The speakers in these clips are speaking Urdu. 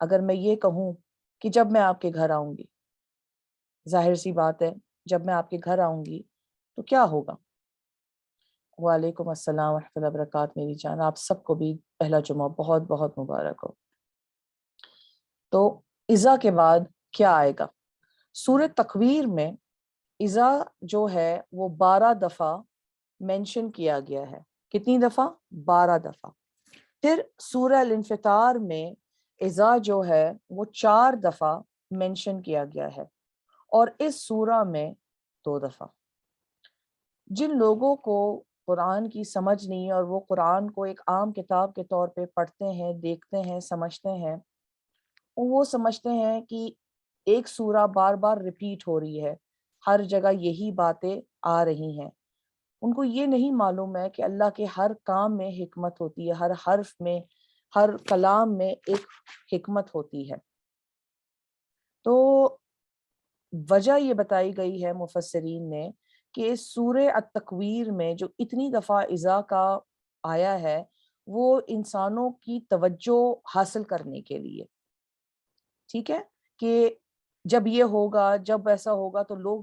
اگر میں یہ کہوں کہ جب میں آپ کے گھر آؤں گی، ظاہر سی بات ہے جب میں آپ کے گھر آؤں گی تو کیا ہوگا؟ وعلیکم السلام ورحمۃ اللہ وبرکاتہ میری جان، آپ سب کو بھی پہلا جمعہ بہت بہت مبارک ہو۔ تو اذا کے بعد کیا آئے گا؟ سورہ تکویر میں اذا جو ہے وہ 12 دفعہ مینشن کیا گیا ہے۔ کتنی دفعہ؟ 12 دفعہ۔ پھر سورہ الانفطار میں اذا جو ہے وہ 4 دفعہ مینشن کیا گیا ہے، اور اس سورہ میں 2 دفعہ۔ جن لوگوں کو قرآن کی سمجھ نہیں اور وہ قرآن کو ایک عام کتاب کے طور پہ پڑھتے ہیں، دیکھتے ہیں، سمجھتے ہیں، وہ سمجھتے ہیں کہ ایک سورہ بار بار ریپیٹ ہو رہی ہے، ہر جگہ یہی باتیں آ رہی ہیں۔ ان کو یہ نہیں معلوم ہے کہ اللہ کے ہر کام میں حکمت ہوتی ہے، ہر حرف میں، ہر کلام میں ایک حکمت ہوتی ہے۔ تو وجہ یہ بتائی گئی ہے مفسرین نے کہ اس سورہ التکویر میں جو اتنی دفعہ اذا کا آیا ہے وہ انسانوں کی توجہ حاصل کرنے کے لیے، ٹھیک ہے، کہ جب یہ ہوگا، جب ایسا ہوگا تو لوگ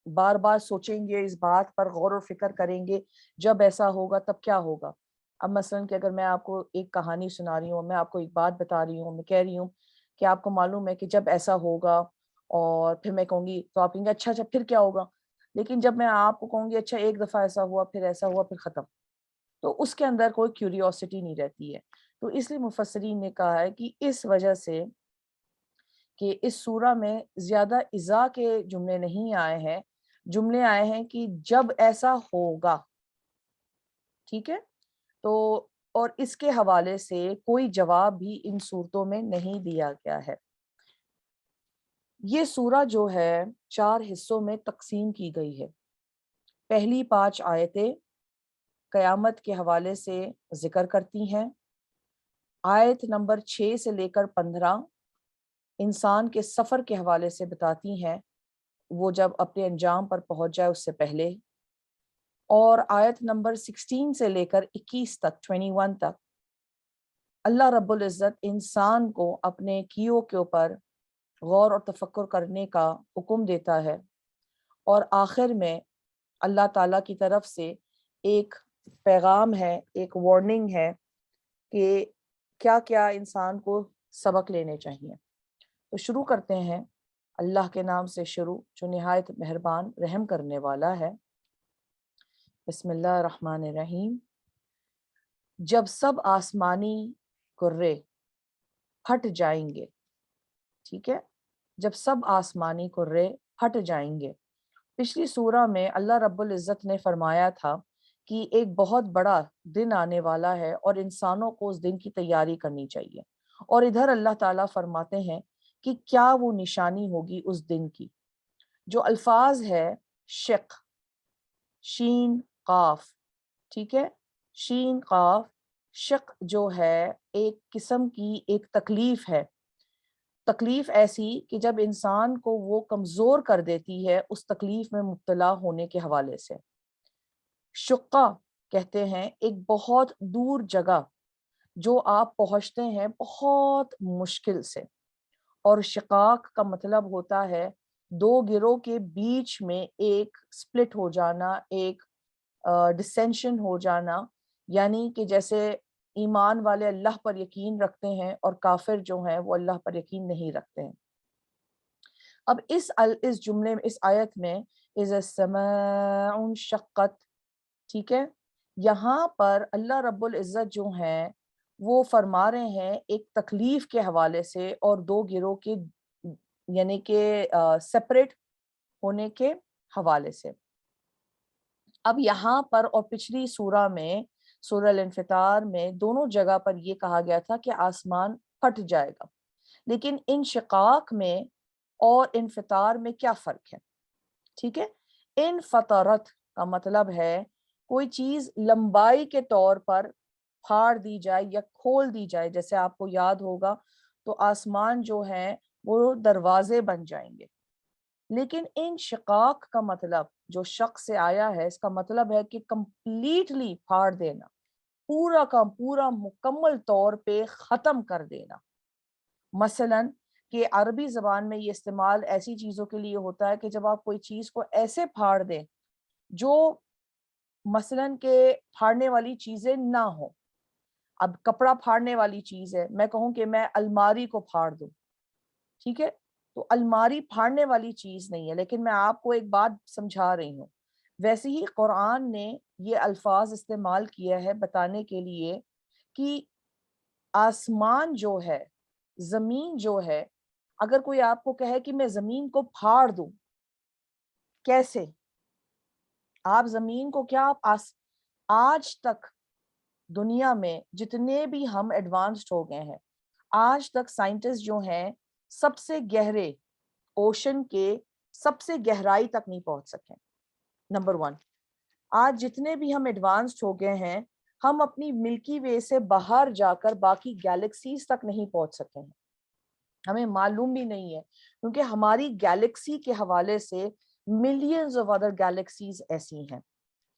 بار بار سوچیں گے، اس بات پر غور و فکر کریں گے، جب ایسا ہوگا تب کیا ہوگا۔ اب مثلاً کہ اگر میں آپ کو ایک کہانی سنا رہی ہوں، میں آپ کو ایک بات بتا رہی ہوں، میں کہہ رہی ہوں کہ آپ کو معلوم ہے کہ جب ایسا ہوگا، اور پھر میں کہوں گی تو آپ کہیں گے اچھا اچھا پھر کیا ہوگا، لیکن جب میں آپ کو کہوں گی اچھا ایک دفعہ ایسا ہوا، پھر ایسا ہوا، پھر ختم، تو اس کے اندر کوئی کیوریوسٹی نہیں رہتی ہے۔ تو اس لیے مفسرین نے کہا ہے کہ اس وجہ سے کہ اس سورہ میں زیادہ اذا کے جملے نہیں آئے ہیں، جملے آئے ہیں کہ جب ایسا ہوگا، ٹھیک ہے۔ تو اور اس کے حوالے سے کوئی جواب بھی ان صورتوں میں نہیں دیا گیا ہے۔ یہ سورہ جو ہے 4 حصوں میں تقسیم کی گئی ہے۔ پہلی 5 آیتیں قیامت کے حوالے سے ذکر کرتی ہیں۔ آیت نمبر 6 سے لے کر 15 انسان کے سفر کے حوالے سے بتاتی ہیں، وہ جب اپنے انجام پر پہنچ جائے اس سے پہلے۔ اور آیت نمبر 16 سے لے کر 21 تک 21 تک اللہ رب العزت انسان کو اپنے کیوں کے اوپر غور اور تفکر کرنے کا حکم دیتا ہے، اور آخر میں اللہ تعالیٰ کی طرف سے ایک پیغام ہے، ایک وارننگ ہے کہ کیا کیا انسان کو سبق لینے چاہیے۔ تو شروع کرتے ہیں اللہ کے نام سے شروع جو نہایت مہربان رحم کرنے والا ہے۔ بسم اللہ الرحمن الرحیم۔ جب سب آسمانی کرے پھٹ جائیں گے، ٹھیک ہے، جب سب آسمانی کرے پھٹ جائیں گے۔ پچھلی سورہ میں اللہ رب العزت نے فرمایا تھا کہ ایک بہت بڑا دن آنے والا ہے اور انسانوں کو اس دن کی تیاری کرنی چاہیے، اور ادھر اللہ تعالیٰ فرماتے ہیں کہ کیا وہ نشانی ہوگی اس دن کی۔ جو الفاظ ہے شق، شین قاف، ٹھیک ہے، شین قاف، شق جو ہے ایک قسم کی ایک تکلیف ہے، تکلیف ایسی کہ جب انسان کو وہ کمزور کر دیتی ہے اس تکلیف میں مبتلا ہونے کے حوالے سے۔ شقہ کہتے ہیں ایک بہت دور جگہ جو آپ پہنچتے ہیں بہت مشکل سے، اور شقاق کا مطلب ہوتا ہے 2 گروہ کے بیچ میں ایک سپلٹ ہو جانا، ایک ڈسینشن ہو جانا، یعنی کہ جیسے ایمان والے اللہ پر یقین رکھتے ہیں اور کافر جو ہیں وہ اللہ پر یقین نہیں رکھتے ہیں۔ اب اس جملے میں، اس آیت میں اذا السماء انشقت، ٹھیک ہے، یہاں پر اللہ رب العزت جو ہیں وہ فرما رہے ہیں ایک تکلیف کے حوالے سے اور 2 گروہ کے یعنی کہ سپریٹ ہونے کے حوالے سے۔ اب یہاں پر اور پچھلی سورہ میں، سورہ الانفطار میں، دونوں جگہ پر یہ کہا گیا تھا کہ آسمان پھٹ جائے گا، لیکن انشقاق میں اور انفطار میں کیا فرق ہے؟ ٹھیک ہے، انفطرت کا مطلب ہے کوئی چیز لمبائی کے طور پر پھاڑ دی جائے یا کھول دی جائے، جیسے آپ کو یاد ہوگا تو آسمان جو ہیں وہ دروازے بن جائیں گے۔ لیکن انشقاق کا مطلب جو شق سے آیا ہے، اس کا مطلب ہے کہ کمپلیٹلی پھاڑ دینا، پورا کا پورا مکمل طور پہ ختم کر دینا۔ مثلاً کہ عربی زبان میں یہ استعمال ایسی چیزوں کے لیے ہوتا ہے کہ جب آپ کوئی چیز کو ایسے پھاڑ دیں جو مثلاً کہ پھاڑنے والی چیزیں نہ ہوں. اب کپڑا پھاڑنے والی چیز ہے، میں کہوں کہ میں الماری کو پھاڑ دوں، ٹھیک ہے، تو الماری پھاڑنے والی چیز نہیں ہے، لیکن میں آپ کو ایک بات سمجھا رہی ہوں. ویسے ہی قرآن نے یہ الفاظ استعمال کیا ہے بتانے کے لیے کہ آسمان جو ہے، زمین جو ہے، اگر کوئی آپ کو کہے کہ میں زمین کو پھاڑ دوں، کیسے؟ آپ زمین کو کیا آج تک دنیا میں جتنے بھی ہم ایڈوانسڈ ہو گئے ہیں، آج تک سائنٹسٹ جو ہیں سب سے گہرے اوشن کے سب سے گہرائی تک نہیں پہنچ سکے. نمبر 1. آج جتنے بھی ہم ایڈوانسڈ ہو گئے ہیں، ہم اپنی ملکی وے سے باہر جا کر باقی گیلیکسیز تک نہیں پہنچ سکے ہیں. ہمیں معلوم بھی نہیں ہے، کیونکہ ہماری گیلیکسی کے حوالے سے ملینز آف ادر گیلیکسیز ایسی ہیں،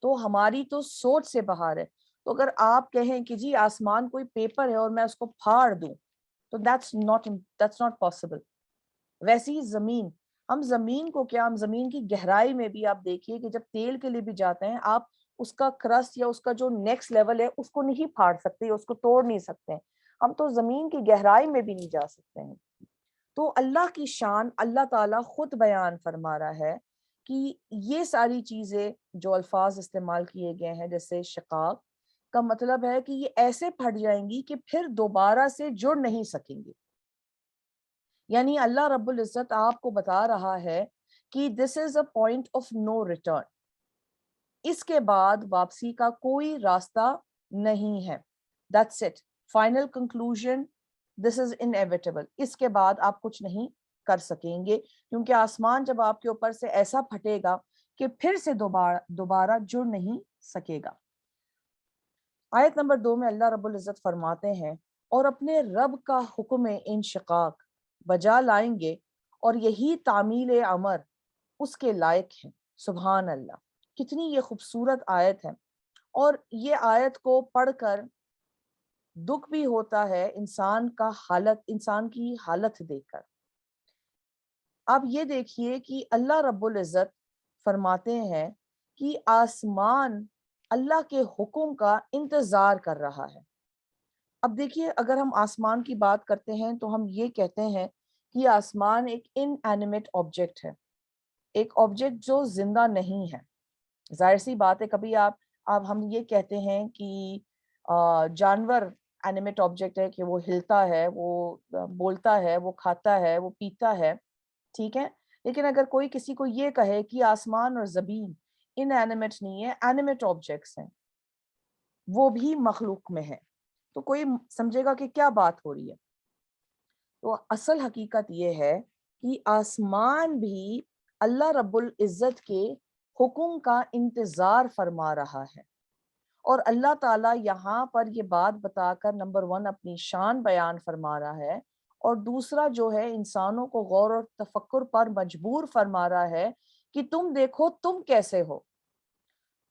تو ہماری تو سوچ سے باہر ہے. تو اگر آپ کہیں کہ جی آسمان کوئی پیپر ہے اور میں اس کو پھاڑ دوں، تو that's not possible. ویسی زمین، ہم زمین کو کیا، ہم زمین کی گہرائی میں بھی آپ دیکھیے کہ جب تیل کے لیے بھی جاتے ہیں، آپ اس کا کرسٹ یا اس کا جو نیکسٹ لیول ہے اس کو نہیں پھاڑ سکتے، اس کو توڑ نہیں سکتے. ہم تو زمین کی گہرائی میں بھی نہیں جا سکتے ہیں. تو اللہ کی شان اللہ تعالیٰ خود بیان فرما رہا ہے کہ یہ ساری چیزیں جو الفاظ استعمال کیے گئے ہیں جیسے شقاق کا مطلب ہے کہ یہ ایسے پھٹ جائیں گی کہ پھر دوبارہ سے جڑ نہیں سکیں گی. یعنی اللہ رب العزت آپ کو بتا رہا ہے کہ this is a point of no return. اس کے بعد واپسی کا کوئی راستہ نہیں ہے. That's it. Final conclusion. This is inevitable. اس کے بعد آپ کچھ نہیں کر سکیں گے، کیونکہ آسمان جب آپ کے اوپر سے ایسا پھٹے گا کہ پھر سے دوبارہ جڑ نہیں سکے گا. آیت نمبر 2 میں اللہ رب العزت فرماتے ہیں اور اپنے رب کا حکم انشقاق بجا لائیں گے اور یہی تعمیل امر اس کے لائق ہے. سبحان اللہ، کتنی یہ خوبصورت آیت ہے، اور یہ آیت کو پڑھ کر دکھ بھی ہوتا ہے انسان کی حالت دیکھ کر. آپ یہ دیکھیے کہ اللہ رب العزت فرماتے ہیں کہ آسمان اللہ کے حکم کا انتظار کر رہا ہے. اب دیکھیے، اگر ہم آسمان کی بات کرتے ہیں تو ہم یہ کہتے ہیں کہ آسمان ایک ان اینیمیٹ آبجیکٹ ہے، ایک آبجیکٹ جو زندہ نہیں ہے. ظاہر سی بات ہے، کبھی ہم یہ کہتے ہیں کہ جانور اینیمیٹ آبجیکٹ ہے کہ وہ ہلتا ہے، وہ بولتا ہے، وہ کھاتا ہے، وہ پیتا ہے، ٹھیک ہے. لیکن اگر کوئی کسی کو یہ کہے کہ آسمان اور زمین ان اینیمیٹ نہیں ہے، اینیمیٹ آبجیکٹس ہیں، وہ بھی مخلوق میں ہے، تو کوئی سمجھے گا کہ کیا بات ہو رہی ہے. تو اصل حقیقت یہ ہے کہ آسمان بھی اللہ رب العزت کے حکم کا انتظار فرما رہا ہے. اور اللہ تعالیٰ یہاں پر یہ بات بتا کر نمبر 1 اپنی شان بیان فرما رہا ہے، اور دوسرا جو ہے انسانوں کو غور اور تفکر پر مجبور فرما رہا ہے کہ تم دیکھو تم کیسے ہو.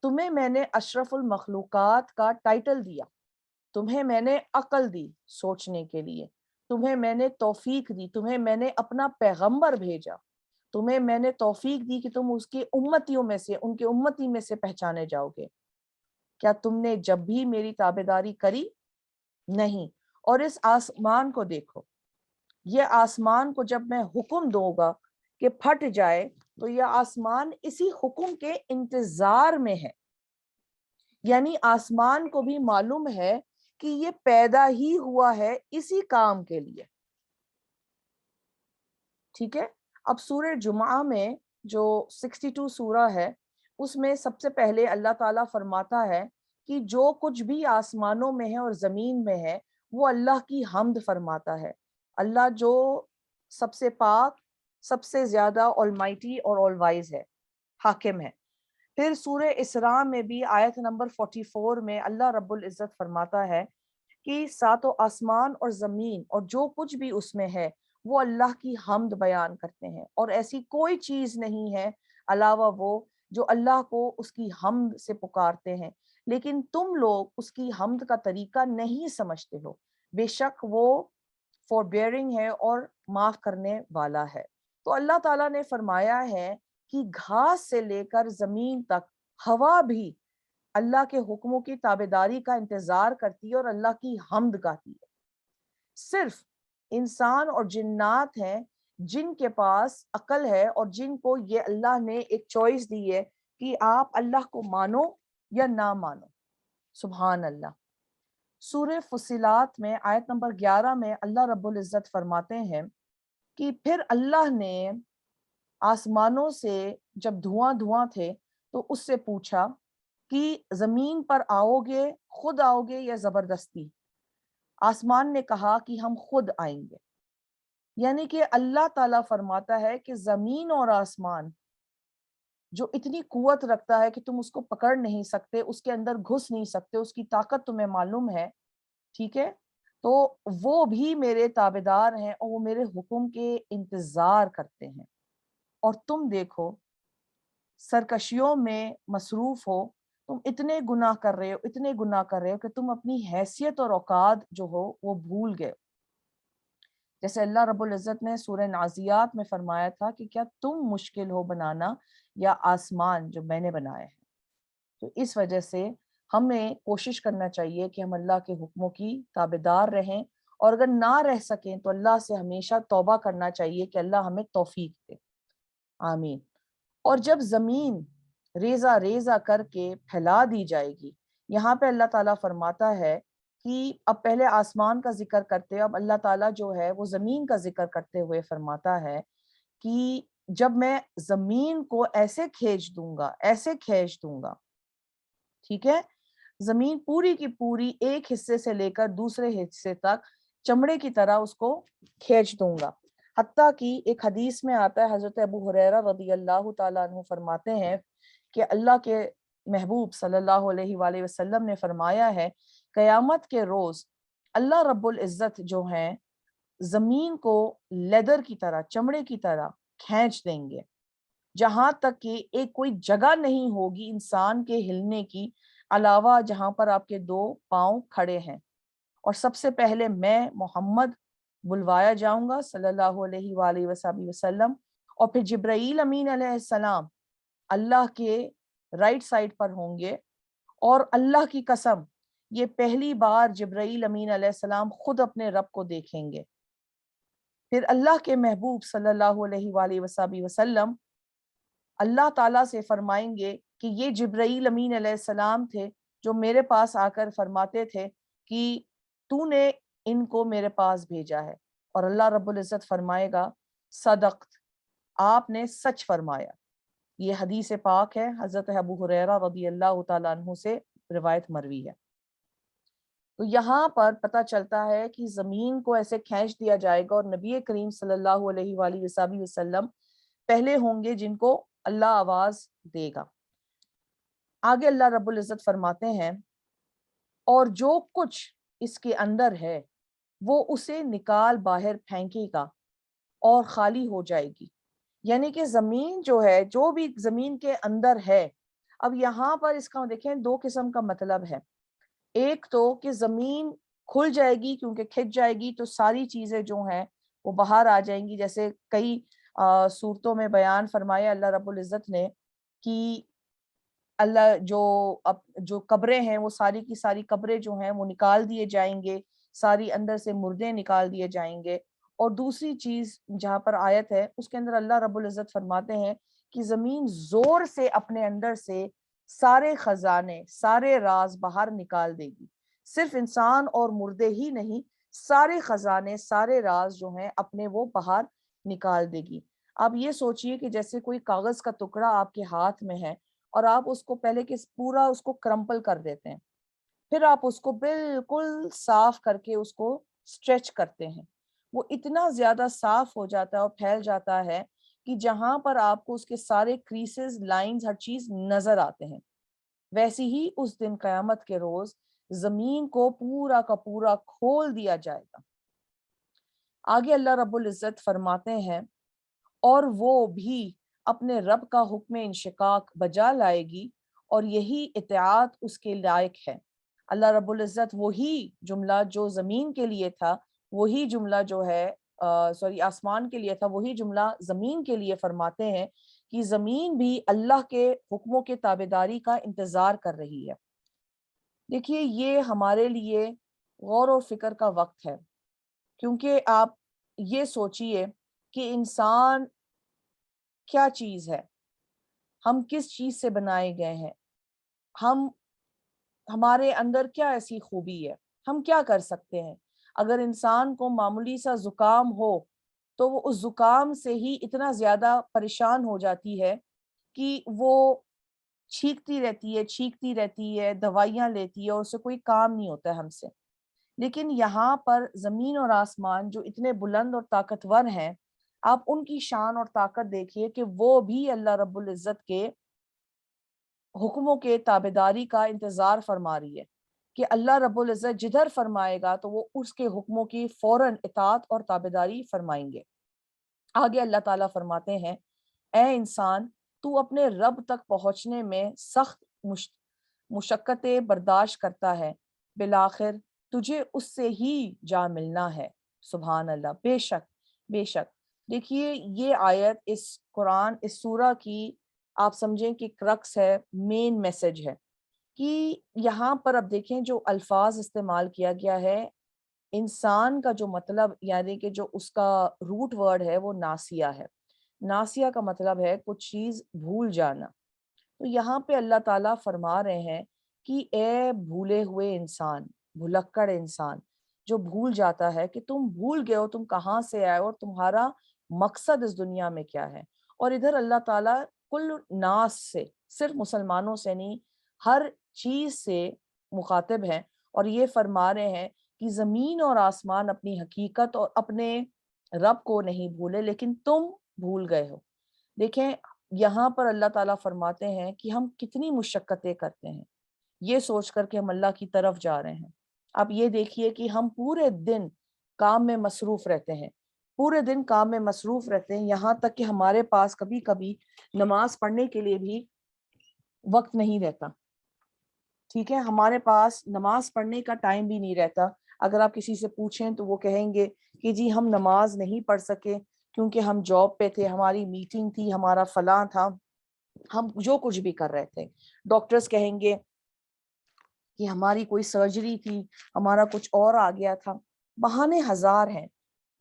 تمہیں میں نے اشرف المخلوقات کا ٹائٹل دیا، تمہیں میں نے عقل دی سوچنے کے لیے، تمہیں میں نے توفیق دی، تمہیں میں نے اپنا پیغمبر بھیجا، تمہیں میں نے توفیق دی کہ تم اس کی امتیوں میں سے، ان کے امتی میں سے پہچانے جاؤ گے. کیا تم نے جب بھی میری تابعداری کری؟ نہیں. اور اس آسمان کو دیکھو، یہ آسمان کو جب میں حکم دوں گا کہ پھٹ جائے تو یہ آسمان اسی حکم کے انتظار میں ہے. یعنی آسمان کو بھی معلوم ہے کہ یہ پیدا ہی ہوا ہے اسی کام کے لیے. ٹھیک ہے. اب سورہ جمعہ میں جو 62 سورہ ہے، اس میں سب سے پہلے اللہ تعالیٰ فرماتا ہے کہ جو کچھ بھی آسمانوں میں ہے اور زمین میں ہے وہ اللہ کی حمد فرماتا ہے. اللہ جو سب سے پاک، سب سے زیادہ آلمائٹی اور آل وائز ہے، حاکم ہے. پھر سورہ اسراء میں بھی آیت نمبر 44 میں اللہ رب العزت فرماتا ہے کہ ساتوں آسمان اور زمین اور جو کچھ بھی اس میں ہے وہ اللہ کی حمد بیان کرتے ہیں، اور ایسی کوئی چیز نہیں ہے علاوہ وہ جو اللہ کو اس کی حمد سے پکارتے ہیں، لیکن تم لوگ اس کی حمد کا طریقہ نہیں سمجھتے ہو. بے شک وہ forbearing ہے اور معاف کرنے والا ہے۔ تو اللہ تعالیٰ نے فرمایا ہے کہ گھاس سے لے کر زمین تک ہوا بھی اللہ کے حکموں کی تابعداری کا انتظار کرتی ہے اور اللہ کی حمد گاتی ہے۔ صرف انسان اور جنات ہیں جن کے پاس عقل ہے اور جن کو یہ اللہ نے ایک چوائس دی ہے کہ آپ اللہ کو مانو یا نہ مانو۔ سبحان اللہ۔ سورہ فصلات میں آیت نمبر 11 میں اللہ رب العزت فرماتے ہیں کہ پھر اللہ نے آسمانوں سے جب دھواں تھے تو اس سے پوچھا کہ زمین پر آؤ گے، خود آؤ گے یا زبردستی؟ آسمان نے کہا کہ ہم خود آئیں گے۔ یعنی کہ اللہ تعالیٰ فرماتا ہے کہ زمین اور آسمان جو اتنی قوت رکھتا ہے کہ تم اس کو پکڑ نہیں سکتے، اس کے اندر گھس نہیں سکتے، اس کی طاقت تمہیں معلوم ہے، ٹھیک ہے، تو وہ بھی میرے تابعدار ہیں اور وہ میرے حکم کے انتظار کرتے ہیں۔ اور تم دیکھو سرکشیوں میں مصروف ہو، تم اتنے گناہ کر رہے ہو، اتنے گناہ کر رہے ہو کہ تم اپنی حیثیت اور اوقات جو ہو وہ بھول گئے۔ جیسے اللہ رب العزت نے سورہ نازیات میں فرمایا تھا کہ کیا تم مشکل ہو بنانا یا آسمان جو میں نے بنایا ہے۔ تو اس وجہ سے ہمیں کوشش کرنا چاہیے کہ ہم اللہ کے حکموں کی تابعدار رہیں، اور اگر نہ رہ سکیں تو اللہ سے ہمیشہ توبہ کرنا چاہیے کہ اللہ ہمیں توفیق دے، آمین۔ اور جب زمین ریزہ ریزہ کر کے پھیلا دی جائے گی، یہاں پہ اللہ تعالیٰ فرماتا ہے کہ اب پہلے آسمان کا ذکر کرتے، اب اللہ تعالیٰ جو ہے وہ زمین کا ذکر کرتے ہوئے فرماتا ہے کہ جب میں زمین کو ایسے کھینچ دوں گا، ایسے کھینچ دوں گا، ٹھیک ہے، زمین پوری کی پوری ایک حصے سے لے کر دوسرے حصے تک چمڑے کی طرح اس کو کھینچ دوں گا۔ حتیٰ کہ ایک حدیث میں آتا ہے، حضرت ابو ہریرہ رضی اللہ تعالیٰ عنہ فرماتے ہیں کہ اللہ کے محبوب صلی اللہ علیہ وآلہ وسلم نے فرمایا ہے قیامت کے روز اللہ رب العزت جو ہیں زمین کو لیدر کی طرح، چمڑے کی طرح کھینچ دیں گے، جہاں تک کہ ایک کوئی جگہ نہیں ہوگی انسان کے ہلنے کی علاوہ جہاں پر آپ کے دو پاؤں کھڑے ہیں، اور سب سے پہلے میں محمد بلوایا جاؤں گا صلی اللہ علیہ وآلہ وسلم، اور پھر جبرائیل امین علیہ السلام اللہ کے رائٹ سائڈ پر ہوں گے، اور اللہ کی قسم یہ پہلی بار جبرائیل امین علیہ السلام خود اپنے رب کو دیکھیں گے۔ پھر اللہ کے محبوب صلی اللہ علیہ وآلہ وسلم اللہ تعالیٰ سے فرمائیں گے کہ یہ جبرائیل امین علیہ السلام تھے جو میرے پاس آ کر فرماتے تھے کہ تو نے ان کو میرے پاس بھیجا ہے، اور اللہ رب العزت فرمائے گا صدقت، آپ نے سچ فرمایا۔ یہ حدیث پاک ہے، حضرت ابو ہریرہ رضی اللہ تعالیٰ عنہ سے روایت مروی ہے۔ تو یہاں پر پتہ چلتا ہے کہ زمین کو ایسے کھینچ دیا جائے گا، اور نبی کریم صلی اللہ علیہ وآلہ وسلم پہلے ہوں گے جن کو اللہ آواز دے گا۔ آگے اللہ رب العزت فرماتے ہیں اور جو کچھ اس کے اندر ہے وہ اسے نکال باہر پھینکے گا اور خالی ہو جائے گی۔ یعنی کہ زمین جو ہے، جو بھی زمین کے اندر ہے، اب یہاں پر اس کا دیکھیں دو قسم کا مطلب ہے۔ ایک تو کہ زمین کھل جائے گی، کیونکہ کھنچ جائے گی تو ساری چیزیں جو ہیں وہ باہر آ جائیں گی، جیسے کئی صورتوں میں بیان فرمایا اللہ رب العزت نے کہ اللہ جو قبریں ہیں وہ ساری کی ساری قبریں جو ہیں وہ نکال دیے جائیں گے، ساری اندر سے مردے نکال دیے جائیں گے۔ اور دوسری چیز جہاں پر آیت ہے اس کے اندر اللہ رب العزت فرماتے ہیں کہ زمین زور سے اپنے اندر سے سارے خزانے، سارے راز باہر نکال دے گی۔ صرف انسان اور مردے ہی نہیں، سارے خزانے، سارے راز جو ہیں اپنے وہ باہر نکال دے گی۔ آپ یہ سوچئے کہ جیسے کوئی کاغذ کا ٹکڑا آپ کے ہاتھ میں ہے اور آپ اس کو پہلے پورا اس کو کرمپل کر دیتے ہیں، پھر آپ اس کو بالکل صاف کر کے اس کو سٹریچ کرتے ہیں، وہ اتنا زیادہ صاف ہو جاتا ہے اور پھیل جاتا ہے کہ جہاں پر آپ کو اس کے سارے کریسز، لائنز، ہر چیز نظر آتے ہیں۔ ویسے ہی اس دن قیامت کے روز زمین کو پورا کا پورا کھول دیا جائے گا۔ آگے اللہ رب العزت فرماتے ہیں اور وہ بھی اپنے رب کا حکم انشقاق بجا لائے گی، اور یہی اطاعت اس کے لائق ہے۔ اللہ رب العزت وہی جملہ جو زمین کے لیے تھا وہی جملہ جو ہے سوری آسمان کے لیے تھا، وہی جملہ زمین کے لیے فرماتے ہیں کہ زمین بھی اللہ کے حکموں کے تابعداری کا انتظار کر رہی ہے۔ دیکھیے یہ ہمارے لیے غور و فکر کا وقت ہے، کیونکہ آپ یہ سوچئے کہ انسان کیا چیز ہے، ہم کس چیز سے بنائے گئے ہیں، ہمارے اندر کیا ایسی خوبی ہے، ہم کیا کر سکتے ہیں۔ اگر انسان کو معمولی سا زکام ہو تو وہ اس زکام سے ہی اتنا زیادہ پریشان ہو جاتی ہے کہ وہ چھینکتی رہتی ہے، دوائیاں لیتی ہے اور اسے کوئی کام نہیں ہوتا ہے ہم سے۔ لیکن یہاں پر زمین اور آسمان جو اتنے بلند اور طاقتور ہیں، آپ ان کی شان اور طاقت دیکھیے کہ وہ بھی اللہ رب العزت کے حکموں کے تابعداری کا انتظار فرما رہی ہے کہ اللہ رب العزت جدھر فرمائے گا تو وہ اس کے حکموں کی فوراً اطاعت اور تابعداری فرمائیں گے۔ آگے اللہ تعالیٰ فرماتے ہیں، اے انسان تو اپنے رب تک پہنچنے میں سخت مشقتیں برداشت کرتا ہے، بالآخر تجھے اس سے ہی جا ملنا ہے۔ سبحان اللہ، بے شک بے شک۔ دیکھیے یہ آیت اس قرآن، اس سورہ کی آپ سمجھیں کہ کرکس ہے، مین میسج ہے کہ یہاں پر اب دیکھیں جو الفاظ استعمال کیا گیا ہے، انسان کا جو مطلب یعنی کہ جو اس کا روٹ ورڈ ہے وہ ناسیہ ہے۔ ناسیہ کا مطلب ہے کچھ چیز بھول جانا۔ تو یہاں پہ اللہ تعالیٰ فرما رہے ہیں کہ اے بھولے ہوئے انسان، بھلکڑ انسان جو بھول جاتا ہے کہ تم بھول گئے ہو تم کہاں سے آئے ہو اور تمہارا مقصد اس دنیا میں کیا ہے۔ اور ادھر اللہ تعالیٰ کل ناس سے، صرف مسلمانوں سے نہیں، ہر چیز سے مخاطب ہیں اور یہ فرما رہے ہیں کہ زمین اور آسمان اپنی حقیقت اور اپنے رب کو نہیں بھولے لیکن تم بھول گئے ہو۔ دیکھیں یہاں پر اللہ تعالیٰ فرماتے ہیں کہ ہم کتنی مشقتیں کرتے ہیں یہ سوچ کر کہ ہم اللہ کی طرف جا رہے ہیں۔ آپ یہ دیکھیے کہ ہم پورے دن کام میں مصروف رہتے ہیں، پورے دن کام میں مصروف رہتے ہیں، یہاں تک کہ ہمارے پاس کبھی کبھی نماز پڑھنے کے لیے بھی وقت نہیں رہتا۔ ٹھیک ہے، ہمارے پاس نماز پڑھنے کا ٹائم بھی نہیں رہتا۔ اگر آپ کسی سے پوچھیں تو وہ کہیں گے کہ جی ہم نماز نہیں پڑھ سکے کیونکہ ہم جاب پہ تھے، ہماری میٹنگ تھی، ہمارا فلاں تھا، ہم جو کچھ بھی کر رہے تھے۔ ڈاکٹرز کہیں گے کہ ہماری کوئی سرجری تھی، ہمارا کچھ اور آ گیا تھا۔ بہانے ہزار ہیں،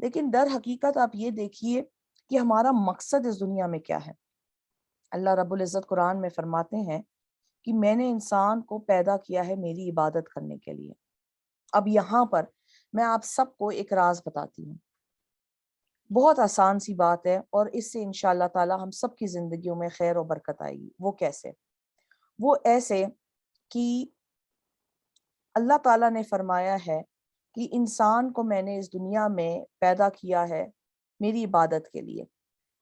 لیکن در حقیقت آپ یہ دیکھیے کہ ہمارا مقصد اس دنیا میں کیا ہے۔ اللہ رب العزت قرآن میں فرماتے ہیں کہ میں نے انسان کو پیدا کیا ہے میری عبادت کرنے کے لیے۔ اب یہاں پر میں آپ سب کو ایک راز بتاتی ہوں، بہت آسان سی بات ہے اور اس سے انشاءاللہ تعالی ہم سب کی زندگیوں میں خیر و برکت آئے گی۔ وہ کیسے؟ وہ ایسے کہ اللہ تعالیٰ نے فرمایا ہے کہ انسان کو میں نے اس دنیا میں پیدا کیا ہے میری عبادت کے لیے،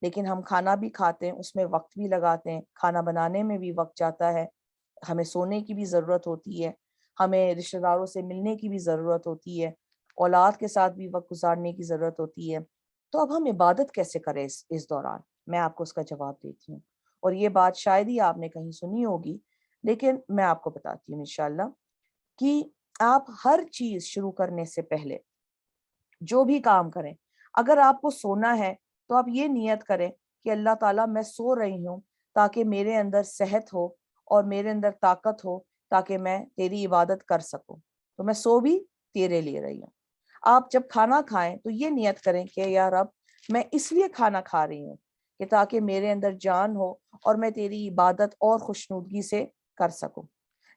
لیکن ہم کھانا بھی کھاتے ہیں، اس میں وقت بھی لگاتے ہیں، کھانا بنانے میں بھی وقت جاتا ہے، ہمیں سونے کی بھی ضرورت ہوتی ہے، ہمیں رشتہ داروں سے ملنے کی بھی ضرورت ہوتی ہے، اولاد کے ساتھ بھی وقت گزارنے کی ضرورت ہوتی ہے۔ تو اب ہم عبادت کیسے کریں اس دوران؟ میں آپ کو اس کا جواب دیتی ہوں، اور یہ بات شاید ہی آپ نے کہیں سنی ہوگی، لیکن میں آپ کو بتاتی ہوں انشاءاللہ کہ آپ ہر چیز شروع کرنے سے پہلے جو بھی کام کریں، اگر آپ کو سونا ہے تو آپ یہ نیت کریں کہ اللہ تعالیٰ میں سو رہی ہوں تاکہ میرے اندر صحت ہو اور میرے اندر طاقت ہو تاکہ میں تیری عبادت کر سکوں، تو میں سو بھی تیرے لیے رہی ہوں۔ آپ جب کھانا کھائیں تو یہ نیت کریں کہ یا رب میں اس لیے کھانا کھا رہی ہوں کہ تاکہ میرے اندر جان ہو اور میں تیری عبادت اور خوشنودگی سے کر سکوں۔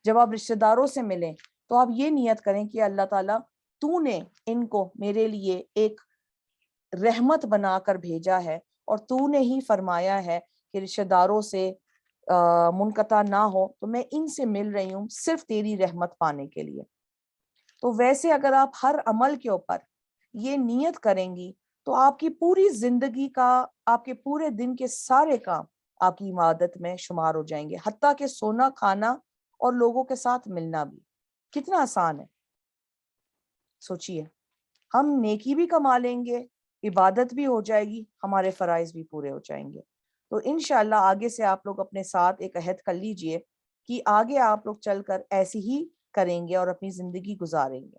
جب آپ رشتہ داروں سے ملیں تو آپ یہ نیت کریں کہ اللہ تعالیٰ تو نے ان کو میرے لیے ایک رحمت بنا کر بھیجا ہے اور تو نے ہی فرمایا ہے کہ رشتہ داروں سے منقطع نہ ہو، تو میں ان سے مل رہی ہوں صرف تیری رحمت پانے کے لیے۔ تو ویسے اگر آپ ہر عمل کے اوپر یہ نیت کریں گی تو آپ کی پوری زندگی کا، آپ کے پورے دن کے سارے کام آپ کی عبادت میں شمار ہو جائیں گے، حتیٰ کہ سونا، کھانا اور لوگوں کے ساتھ ملنا بھی۔ کتنا آسان ہے، سوچئے۔ ہم نیکی بھی کما لیں گے، عبادت بھی ہو جائے گی، ہمارے فرائض بھی پورے ہو جائیں گے۔ تو انشاءاللہ آگے سے آپ لوگ اپنے ساتھ ایک عہد کر لیجئے کہ آگے آپ لوگ چل کر ایسے ہی کریں گے اور اپنی زندگی گزاریں گے۔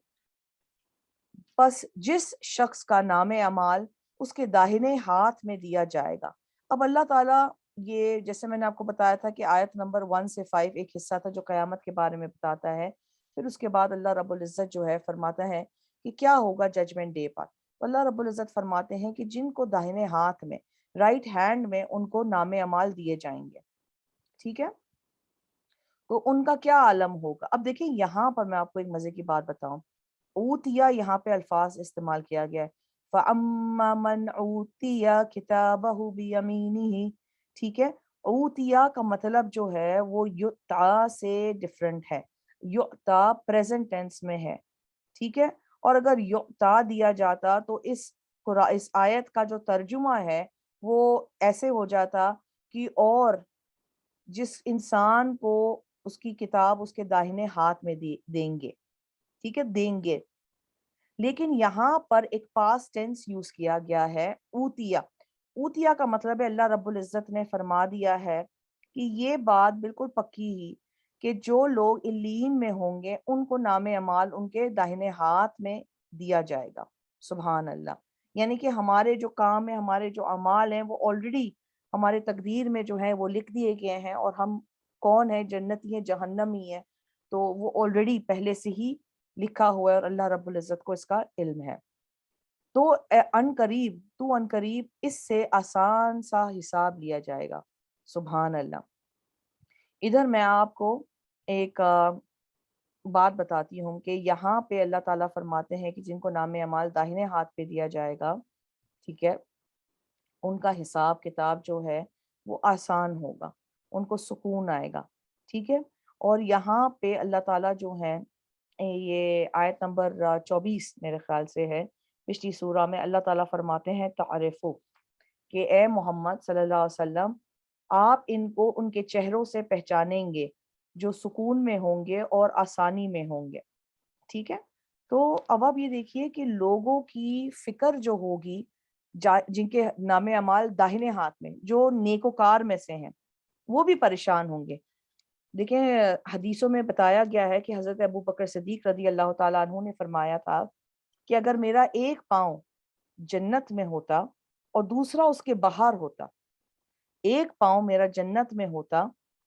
پس جس شخص کا نام اعمال اس کے داہنے ہاتھ میں دیا جائے گا۔ اب اللہ تعالیٰ، یہ جیسے میں نے آپ کو بتایا تھا کہ آیت نمبر 1 سے 5 ایک حصہ تھا جو قیامت کے بارے میں بتاتا ہے، پھر اس کے بعد اللہ رب العزت جو ہے فرماتا ہے کہ کیا ہوگا ججمنٹ ڈے پر۔ تو اللہ رب العزت فرماتے ہیں کہ جن کو داہنے ہاتھ میں، رائٹ ہینڈ میں ان کو نام اعمال دیے جائیں گے، ٹھیک ہے، تو ان کا کیا عالم ہوگا۔ اب دیکھیں یہاں پر میں آپ کو ایک مزے کی بات بتاؤں، اوتیا یہاں پہ الفاظ استعمال کیا گیا ہے، فَأَمَّا مَنْ أُوتِيَ كِتَابَهُ بِيَمِينِهِ، ٹھیک ہے، اوتیا کا مطلب جو ہے وہ یؤتا سے ڈیفرنٹ ہے، یؤتا پریزنٹ ٹینس میں ہے، ٹھیک ہے، اور اگر یؤتا دیا جاتا تو اس آیت کا جو ترجمہ ہے وہ ایسے ہو جاتا کہ اور جس انسان کو اس کی کتاب اس کے داہنے ہاتھ میں دیں گے، ٹھیک ہے، دیں گے، لیکن یہاں پر ایک پاسٹ ٹینس یوز کیا گیا ہے، اوتیا۔ اوتیا کا مطلب ہے اللہ رب العزت نے فرما دیا ہے کہ یہ بات بالکل پکی ہی کہ جو لوگ الین میں ہوں گے ان کو نام اعمال ان کے داہنے ہاتھ میں دیا جائے گا۔ سبحان اللہ، یعنی کہ ہمارے جو کام ہیں، ہمارے جو اعمال ہیں وہ آلریڈی ہمارے تقدیر میں جو ہے وہ لکھ دیے گئے ہیں، اور ہم کون ہیں، جنتی ہیں جہنمی ہیں، تو وہ آلریڈی پہلے سے ہی لکھا ہوا ہے اور اللہ رب العزت کو اس کا علم ہے۔ تو ان قریب اس سے آسان سا حساب لیا جائے گا۔ سبحان اللہ۔ ادھر میں آپ کو ایک بات بتاتی ہوں کہ یہاں پہ اللہ تعالیٰ فرماتے ہیں کہ جن کو نام اعمال داہنے ہاتھ پہ دیا جائے گا، ٹھیک ہے، ان کا حساب کتاب جو ہے وہ آسان ہوگا، ان کو سکون آئے گا، ٹھیک ہے۔ اور یہاں پہ اللہ تعالیٰ جو ہے، یہ آیت نمبر 24 میرے خیال سے ہے پچھلی سورہ میں، اللہ تعالیٰ فرماتے ہیں تعرفو، کہ اے محمد صلی اللہ علیہ وسلم آپ ان کو ان کے چہروں سے پہچانیں گے جو سکون میں ہوں گے اور آسانی میں ہوں گے، ٹھیک ہے۔ تو اب آپ یہ دیکھیے کہ لوگوں کی فکر جو ہوگی جن کے نام اعمال داہنے ہاتھ میں، جو نیکوکار میں سے ہیں، وہ بھی پریشان ہوں گے۔ دیکھیں حدیثوں میں بتایا گیا ہے کہ حضرت ابو بکر صدیق رضی اللہ تعالیٰ عنہ نے فرمایا تھا کہ اگر میرا ایک پاؤں جنت میں ہوتا اور دوسرا اس کے باہر ہوتا، ایک پاؤں میرا جنت میں ہوتا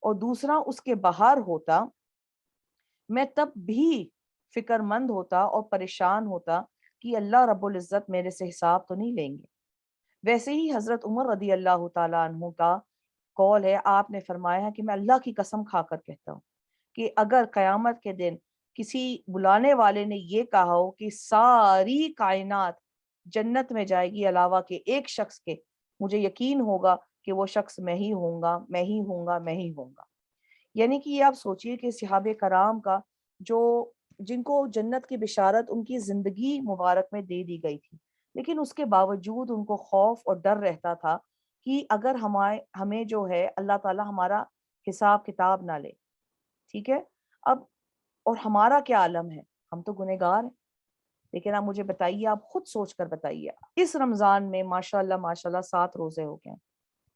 اور دوسرا اس کے باہر ہوتا، میں تب بھی فکر مند ہوتا اور پریشان ہوتا کہ اللہ رب العزت میرے سے حساب تو نہیں لیں گے۔ ویسے ہی حضرت عمر رضی اللہ تعالیٰ عنہ کا قول ہے، آپ نے فرمایا ہے کہ میں اللہ کی قسم کھا کر کہتا ہوں کہ اگر قیامت کے دن کسی بلانے والے نے یہ کہا ہو کہ ساری کائنات جنت میں جائے گی علاوہ کہ ایک شخص کے، مجھے یقین ہوگا کہ وہ شخص میں ہی ہوں گا، میں ہی ہوں گا، میں ہی ہوں گا۔ یعنی کہ یہ آپ سوچئے کہ صحابہ کرام کا جو جن کو جنت کی بشارت ان کی زندگی مبارک میں دے دی گئی تھی، لیکن اس کے باوجود ان کو خوف اور ڈر رہتا تھا کہ اگر ہمیں جو ہے اللہ تعالیٰ ہمارا حساب کتاب نہ لے، ٹھیک ہے۔ اب اور ہمارا کیا عالم ہے، ہم تو گنہگار ہیں، لیکن آپ مجھے بتائیے، آپ خود سوچ کر بتائیے، اس رمضان میں ماشاءاللہ 7 روزے ہو گئے ہیں،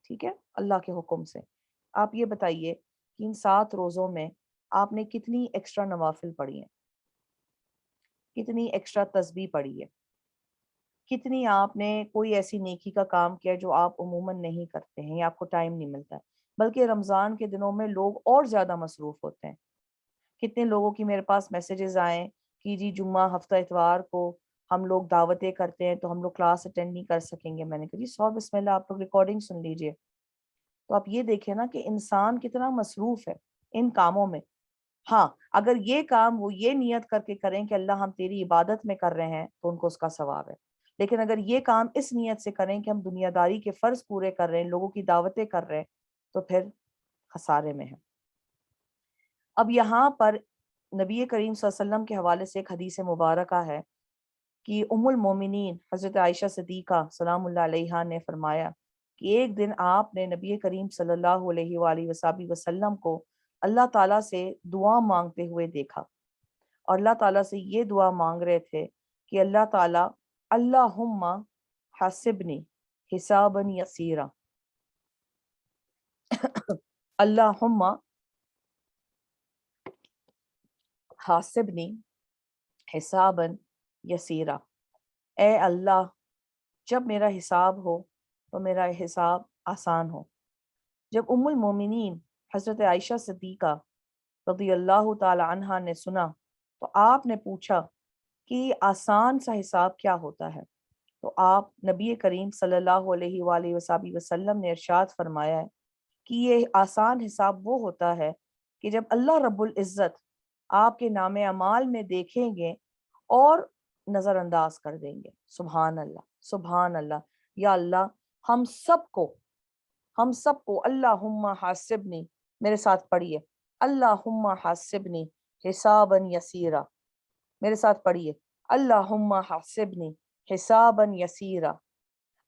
ٹھیک ہے، اللہ کے حکم سے۔ آپ یہ بتائیے کہ ان 7 روزوں میں آپ نے کتنی ایکسٹرا نوافل پڑھی ہیں، کتنی ایکسٹرا تسبیح پڑھی ہے، کتنی آپ نے کوئی ایسی نیکی کا کام کیا جو آپ عموماً نہیں کرتے ہیں یا آپ کو ٹائم نہیں ملتا ہے، بلکہ رمضان کے دنوں میں لوگ اور زیادہ مصروف ہوتے ہیں۔ کتنے لوگوں کی میرے پاس میسیجز آئیں کہ جی جمعہ ہفتہ اتوار کو ہم لوگ دعوتیں کرتے ہیں تو ہم لوگ کلاس اٹینڈ نہیں کر سکیں گے۔ میں نے کہا جی 100 بسم اللہ، آپ لوگ ریکارڈنگ سن لیجئے۔ تو آپ یہ دیکھیں نا کہ انسان کتنا مصروف ہے ان کاموں میں۔ ہاں، اگر یہ کام وہ یہ نیت کر کے کریں کہ اللہ ہم تیری عبادت میں کر رہے ہیں تو ان کو اس کا ثواب ہے، لیکن اگر یہ کام اس نیت سے کریں کہ ہم دنیا داری کے فرض پورے کر رہے ہیں، لوگوں کی دعوتیں کر رہے ہیں، تو پھر خسارے میں ہیں۔ اب یہاں پر نبی کریم صلی اللہ علیہ وسلم کے حوالے سے ایک حدیث مبارکہ ہے کہ ام المومنین حضرت عائشہ صدیقہ سلام اللہ علیہا نے فرمایا کہ ایک دن آپ نے نبی کریم صلی اللہ علیہ وآلہ وسلم کو اللہ تعالیٰ سے دعا مانگتے ہوئے دیکھا، اور اللہ تعالیٰ سے یہ دعا مانگ رہے تھے کہ اللہ تعالیٰ اللہم حاسبنی حسابا یسیرا، اللہم حاسبنی حسابا یسیرا، اے اللہ جب میرا حساب ہو تو میرا حساب آسان ہو۔ جب ام المومنین حضرت عائشہ صدیقہ رضی اللہ تعالی عنہا نے سنا تو آپ نے پوچھا کہ آسان سا حساب کیا ہوتا ہے؟ تو آپ نبی کریم صلی اللہ علیہ وآلہ وسلم نے ارشاد فرمایا ہے کہ یہ آسان حساب وہ ہوتا ہے کہ جب اللہ رب العزت آپ کے نام اعمال میں دیکھیں گے اور نظر انداز کر دیں گے۔ سبحان اللہ، سبحان اللہ۔ یا اللہ ہم سب کو اللہم حاسبنی، میرے ساتھ پڑھیے، اللہم حاسبنی حسابا یسیرا، میرے ساتھ پڑھیے، اللہم حاسبنی حسابا یسیرا،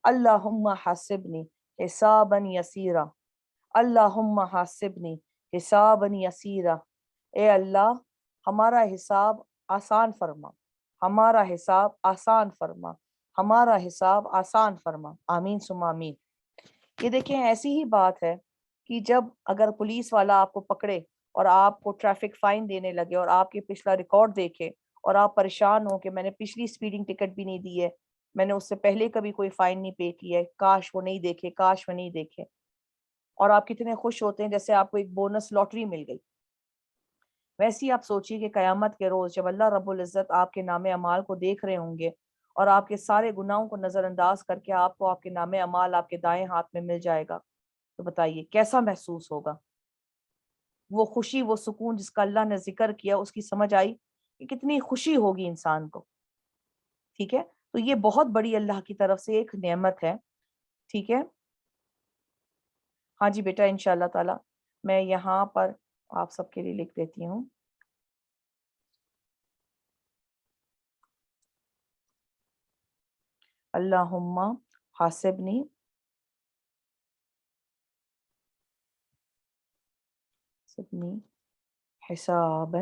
اللہم حاسبنی حسابا یسیرا، اللہم حاسبنی حسابا یسیرا۔ اے اللہ ہمارا حساب آسان فرما، ہمارا حساب آسان فرما، ہمارا حساب آسان فرما، آمین ثم آمین۔ یہ دیکھیں ایسی ہی بات ہے کہ جب اگر پولیس والا آپ کو پکڑے اور آپ کو ٹریفک فائن دینے لگے اور آپ کے پچھلا ریکارڈ دیکھے اور آپ پریشان ہو کہ میں نے پچھلی سپیڈنگ ٹکٹ بھی نہیں دی ہے، میں نے اس سے پہلے کبھی کوئی فائن نہیں پے کی ہے، کاش وہ نہیں دیکھے، کاش وہ نہیں دیکھے، اور آپ کتنے خوش ہوتے ہیں جیسے آپ کو ایک بونس لاٹری مل گئی۔ ویسے ہی آپ سوچیے کہ قیامت کے روز جب اللہ رب العزت آپ کے نام اعمال کو دیکھ رہے ہوں گے اور آپ کے سارے گناہوں کو نظر انداز کر کے آپ کو آپ کے نام اعمال آپ کے دائیں ہاتھ میں مل جائے گا، تو بتائیے کیسا محسوس ہوگا؟ وہ خوشی، وہ سکون جس کا اللہ نے ذکر کیا، اس کی سمجھ آئی کہ کتنی خوشی ہوگی انسان کو؟ ٹھیک ہے، تو یہ بہت بڑی اللہ کی طرف سے ایک نعمت ہے۔ ٹھیک ہے، ہاں جی بیٹا، انشاءاللہ تعالی میں یہاں پر آپ سب کے لیے لکھ دیتی ہوں۔ اللہم حاسبنی حسابا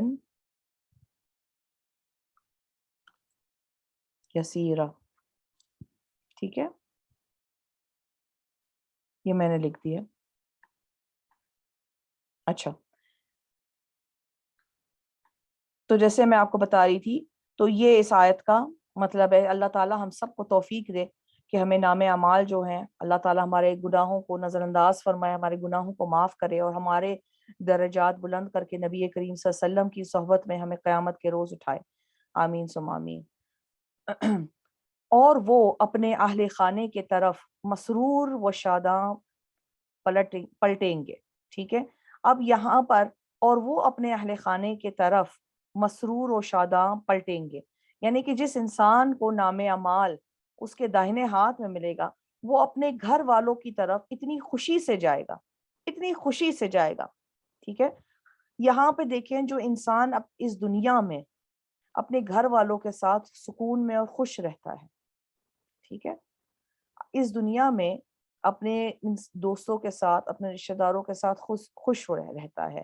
یسیرا۔ ٹھیک ہے، یہ میں نے لکھ دیا۔ اچھا، تو جیسے میں آپ کو بتا رہی تھی، تو یہ اس آیت کا مطلب ہے اللہ تعالی ہم سب کو توفیق دے کہ ہمیں نام اعمال جو ہیں، اللہ تعالی ہمارے گناہوں کو نظر انداز فرمائے، ہمارے گناہوں کو معاف کرے اور ہمارے درجات بلند کر کے نبی کریم صلی اللہ علیہ وسلم کی صحبت میں ہمیں قیامت کے روز اٹھائے، آمین ثم آمین۔ اور وہ اپنے اہل خانے کے طرف مسرور و شاداں پلٹیں گے۔ ٹھیک ہے، اب یہاں پر اور وہ اپنے اہل خانے کے طرف مسرور و شاداں پلٹیں گے، یعنی کہ جس انسان کو نام اعمال اس کے داہنے ہاتھ میں ملے گا، وہ اپنے گھر والوں کی طرف اتنی خوشی سے جائے گا، اتنی خوشی سے جائے گا۔ ٹھیک ہے، یہاں پہ دیکھیں جو انسان اب اس دنیا میں اپنے گھر والوں کے ساتھ سکون میں اور خوش رہتا ہے، ٹھیک ہے، اس دنیا میں اپنے دوستوں کے ساتھ، اپنے رشتہ داروں کے ساتھ خوش ہو رہتا ہے،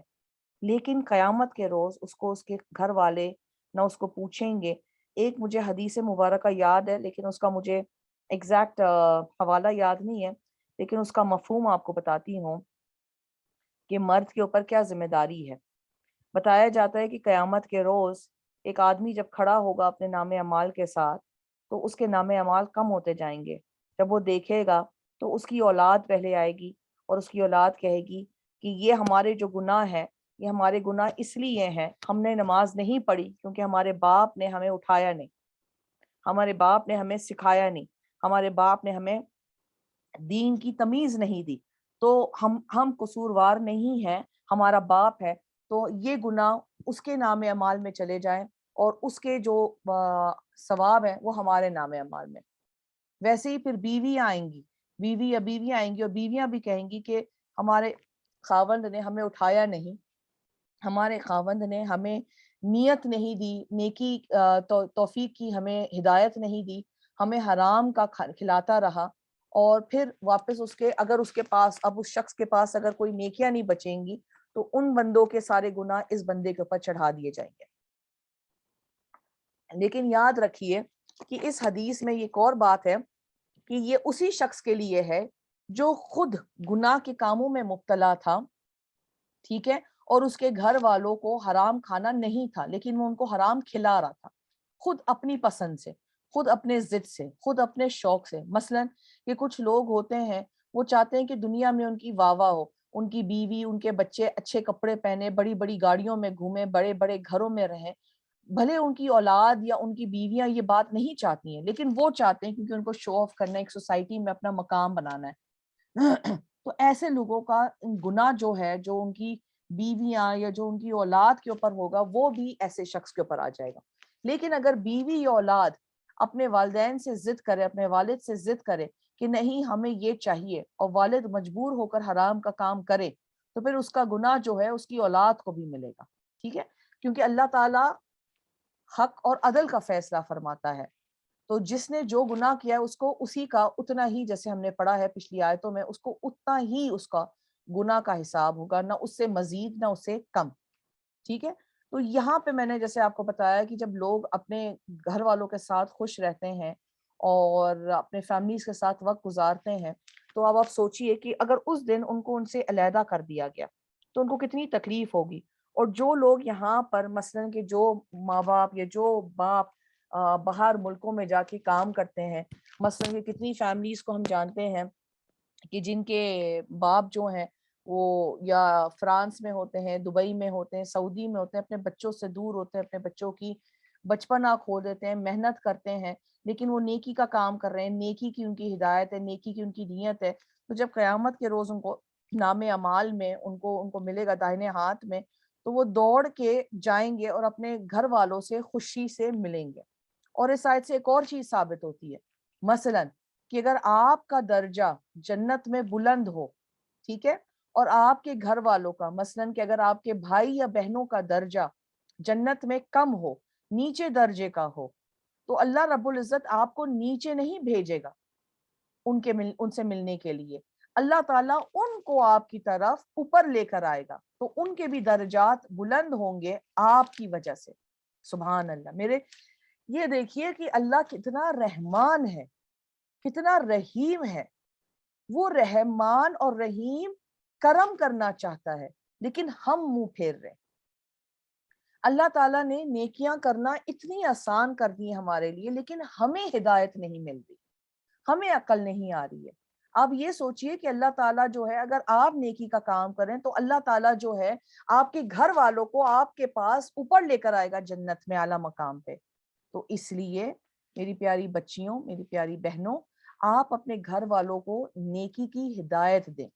لیکن قیامت کے روز اس کو اس کے گھر والے نہ اس کو پوچھیں گے۔ ایک مجھے حدیث مبارکہ یاد ہے لیکن اس کا مجھے ایگزیکٹ حوالہ یاد نہیں ہے، لیکن اس کا مفہوم آپ کو بتاتی ہوں کہ مرد کے اوپر کیا ذمہ داری ہے۔ بتایا جاتا ہے کہ قیامت کے روز ایک آدمی جب کھڑا ہوگا اپنے نام اعمال کے ساتھ تو اس کے نام اعمال کم ہوتے جائیں گے۔ جب وہ دیکھے گا تو اس کی اولاد پہلے آئے گی اور اس کی اولاد کہے گی کہ یہ ہمارے جو گناہ ہیں، یہ ہمارے گناہ اس لیے ہیں، ہم نے نماز نہیں پڑھی کیونکہ ہمارے باپ نے ہمیں اٹھایا نہیں، ہمارے باپ نے ہمیں سکھایا نہیں، ہمارے باپ نے ہمیں دین کی تمیز نہیں دی، تو ہم قصوروار نہیں ہیں، ہمارا باپ ہے، تو یہ گناہ اس کے نام اعمال میں چلے جائیں اور اس کے جو ثواب ہیں وہ ہمارے نام اعمال میں۔ ویسے ہی پھر بیویاں آئیں گی، بیویاں آئیں گی اور بیویاں بھی کہیں گی کہ ہمارے خاوند نے ہمیں اٹھایا نہیں، ہمارے خاوند نے ہمیں نیت نہیں دی، نیکی توفیق کی ہمیں ہدایت نہیں دی، ہمیں حرام کا کھلاتا رہا، اور پھر واپس اس کے اگر اس کے پاس اب اس شخص کے پاس اگر کوئی نیکیاں نہیں بچیں گی تو ان بندوں کے سارے گناہ اس بندے کے اوپر چڑھا دیے جائیں گے۔ لیکن یاد رکھیے کہ اس حدیث میں ایک اور بات ہے کہ یہ اسی شخص کے لیے ہے جو خود گناہ کے کاموں میں مبتلا تھا، ٹھیک ہے، اور اس کے گھر والوں کو حرام کھانا نہیں تھا لیکن وہ ان کو حرام کھلا رہا تھا خود اپنی پسند سے، خود اپنے ضد سے، خود اپنے شوق سے. مثلاً کہ کچھ لوگ ہوتے ہیں وہ چاہتے ہیں کہ دنیا میں ان کی واہ واہ ہو، ان کی بیوی ان کے بچے اچھے کپڑے پہنے، بڑی بڑی گاڑیوں میں گھومیں، بڑے بڑے گھروں میں رہیں. بھلے ان کی اولاد یا ان کی بیویاں یہ بات نہیں چاہتی ہیں، لیکن وہ چاہتے ہیں کیونکہ ان کو شو آف کرنا ہے، ایک سوسائٹی میں اپنا مقام بنانا ہے. تو ایسے لوگوں کا گناہ جو ہے، جو ان کی بیویاں یا جو ان کی اولاد کے اوپر ہوگا، وہ بھی ایسے شخص کے اوپر آ جائے گا. لیکن اگر بیوی یا اولاد اپنے والدین سے ضد کرے، اپنے والد سے ضد کرے کہ نہیں ہمیں یہ چاہیے، اور والد مجبور ہو کر حرام کا کام کرے، تو پھر اس کا گناہ جو ہے اس کی اولاد کو بھی ملے گا. ٹھیک ہے، کیونکہ اللہ تعالیٰ حق اور عدل کا فیصلہ فرماتا ہے. تو جس نے جو گناہ کیا ہے اس کو اسی کا اتنا ہی، جیسے ہم نے پڑھا ہے پچھلی آیتوں میں، اس کو اتنا ہی اس کا گناہ کا حساب ہوگا، نہ اس سے مزید نہ اس سے کم. ٹھیک ہے. تو یہاں پہ میں نے جیسے آپ کو بتایا کہ جب لوگ اپنے گھر والوں کے ساتھ خوش رہتے ہیں اور اپنے فیملیز کے ساتھ وقت گزارتے ہیں، تو اب آپ سوچئے کہ اگر اس دن ان کو ان سے علیحدہ کر دیا گیا تو ان کو کتنی تکلیف ہوگی. اور جو لوگ یہاں پر مثلاً کہ جو ماں باپ یا جو باپ باہر ملکوں میں جا کے کام کرتے ہیں، مثلاً کہ کتنی فیملیز کو ہم جانتے ہیں کہ جن کے باپ جو ہیں وہ یا فرانس میں ہوتے ہیں، دبئی میں ہوتے ہیں، سعودی میں ہوتے ہیں، اپنے بچوں سے دور ہوتے ہیں، اپنے بچوں کی بچپنا کھو دیتے ہیں، محنت کرتے ہیں، لیکن وہ نیکی کا کام کر رہے ہیں، نیکی کی ان کی ہدایت ہے، نیکی کی ان کی نیت ہے. تو جب قیامت کے روز ان کو نام اعمال میں ان کو ملے گا داہنے ہاتھ میں، تو وہ دوڑ کے جائیں گے اور اپنے گھر والوں سے خوشی سے ملیں گے. اور اس آیت سے ایک اور چیز ثابت ہوتی ہے، مثلاً کہ اگر آپ کا درجہ جنت میں بلند ہو، ٹھیک ہے، اور آپ کے گھر والوں کا، مثلاً کہ اگر آپ کے بھائی یا بہنوں کا درجہ جنت میں کم ہو، نیچے درجے کا ہو، تو اللہ رب العزت آپ کو نیچے نہیں بھیجے گا ان سے ملنے کے لیے. اللہ تعالیٰ ان کو آپ کی طرف اوپر لے کر آئے گا، تو ان کے بھی درجات بلند ہوں گے آپ کی وجہ سے. سبحان اللہ. میرے یہ دیکھیے کہ اللہ کتنا رحمان ہے، کتنا رحیم ہے. وہ رحمان اور رحیم کرم کرنا چاہتا ہے، لیکن ہم منہ پھیر رہے. اللہ تعالیٰ نے نیکیاں کرنا اتنی آسان کر دی ہمارے لیے، لیکن ہمیں ہدایت نہیں مل رہی، ہمیں عقل نہیں آ رہی ہے. آپ یہ سوچئے کہ اللہ تعالیٰ جو ہے، اگر آپ نیکی کا کام کریں تو اللہ تعالیٰ جو ہے آپ کے گھر والوں کو آپ کے پاس اوپر لے کر آئے گا جنت میں اعلیٰ مقام پہ. تو اس لیے میری پیاری بچیوں، میری پیاری بہنوں، آپ اپنے گھر والوں کو نیکی کی ہدایت دیں،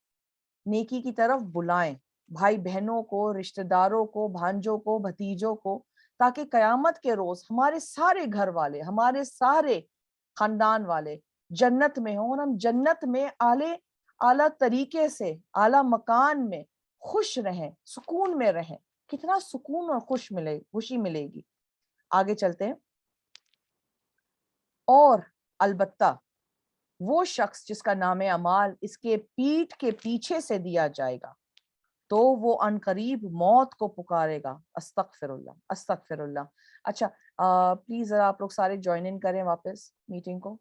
نیکی کی طرف بلائیں، بھائی بہنوں کو، رشتہ داروں کو، بھانجوں کو، بھتیجوں کو، تاکہ قیامت کے روز ہمارے سارے گھر والے، ہمارے سارے خاندان والے جنت میں ہوں، اور ہم جنت میں اعلیٰ طریقے سے، اعلیٰ مکان میں خوش رہیں، سکون میں رہیں. کتنا سکون اور خوشی ملے گی. آگے چلتے ہیں. اور البتہ وہ شخص جس کا نام اعمال اس کے پیٹھ کے پیچھے سے دیا جائے گا، تو وہ عنقریب موت کو پکارے گا. استغفر اللہ، استغفر اللہ. اچھا پلیز ذرا آپ لوگ سارے جوائن ان کریں واپس میٹنگ کو.